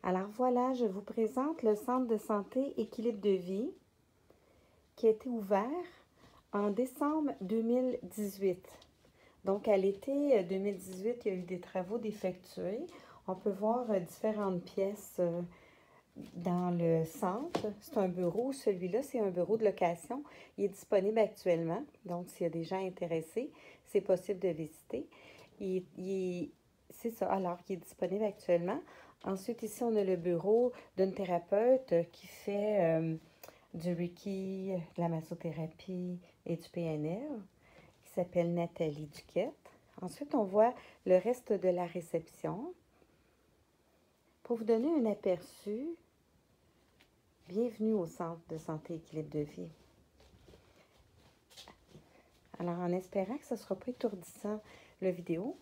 Alors voilà, je vous présente le Centre de santé Équilibre de vie qui a été ouvert en décembre 2018. Donc à l'été 2018, il y a eu des travaux d'effectuer. On peut voir différentes pièces dans le centre. C'est un bureau, celui-là, c'est un bureau de location. Il est disponible actuellement, donc s'il y a des gens intéressés, c'est possible de visiter. C'est ça, alors il est disponible actuellement. Ensuite, ici, on a le bureau d'une thérapeute qui fait du Reiki, de la massothérapie et du PNL, qui s'appelle Nathalie Duquette. Ensuite, on voit le reste de la réception. Pour vous donner un aperçu, bienvenue au Centre de santé Équilibre de vie. Alors, en espérant que ce ne sera pas étourdissant, la vidéo.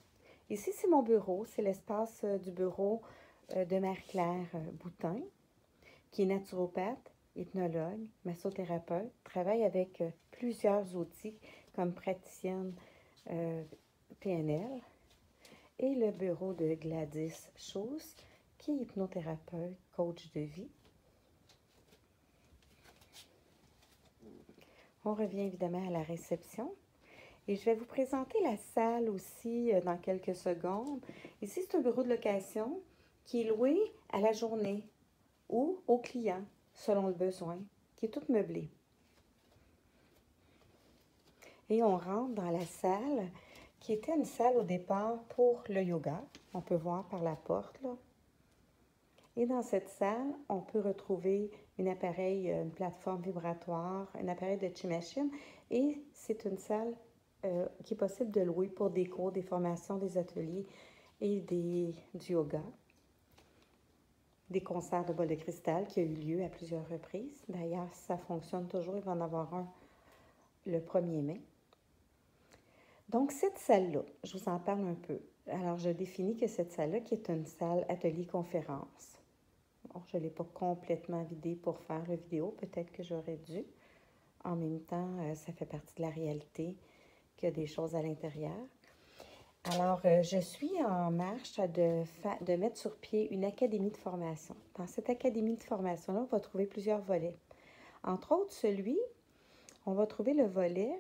Ici, c'est mon bureau. C'est l'espace du bureau de Marie-Claire Boutin, qui est naturopathe, hypnologue, massothérapeute, travaille avec plusieurs outils comme praticienne PNL, et le bureau de Gladys Chose, qui est hypnothérapeute, coach de vie. On revient évidemment à la réception. Et je vais vous présenter la salle aussi dans quelques secondes. Ici, c'est un bureau de location qui est loué à la journée ou au client, selon le besoin, qui est tout meublé. Et on rentre dans la salle, qui était une salle au départ pour le yoga. On peut voir par la porte, là. Et dans cette salle, on peut retrouver un appareil, une plateforme vibratoire, un appareil de chi machine. Et c'est une salle qui est possible de louer pour des cours, des formations, des ateliers et du yoga. Des concerts de bol de cristal qui a eu lieu à plusieurs reprises. D'ailleurs, ça fonctionne toujours. Il va en avoir un le 1er mai. Donc, cette salle-là, je vous en parle un peu. Alors, je définis que cette salle-là, qui est une salle atelier-conférence. Bon, je ne l'ai pas complètement vidée pour faire la vidéo. Peut-être que j'aurais dû. En même temps, ça fait partie de la réalité qu'il y a des choses à l'intérieur. Alors, je suis en marche de mettre sur pied une académie de formation. Dans cette académie de formation-là, on va trouver plusieurs volets. Entre autres, on va trouver le volet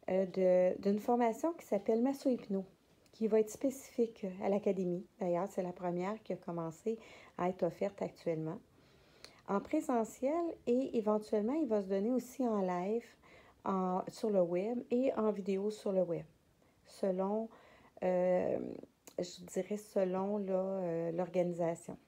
d'une formation qui s'appelle Masso-Hypno, qui va être spécifique à l'académie. D'ailleurs, c'est la première qui a commencé à être offerte actuellement. En présentiel et éventuellement, il va se donner aussi en live sur le web et en vidéo sur le web, selon, je dirais, selon l'organisation.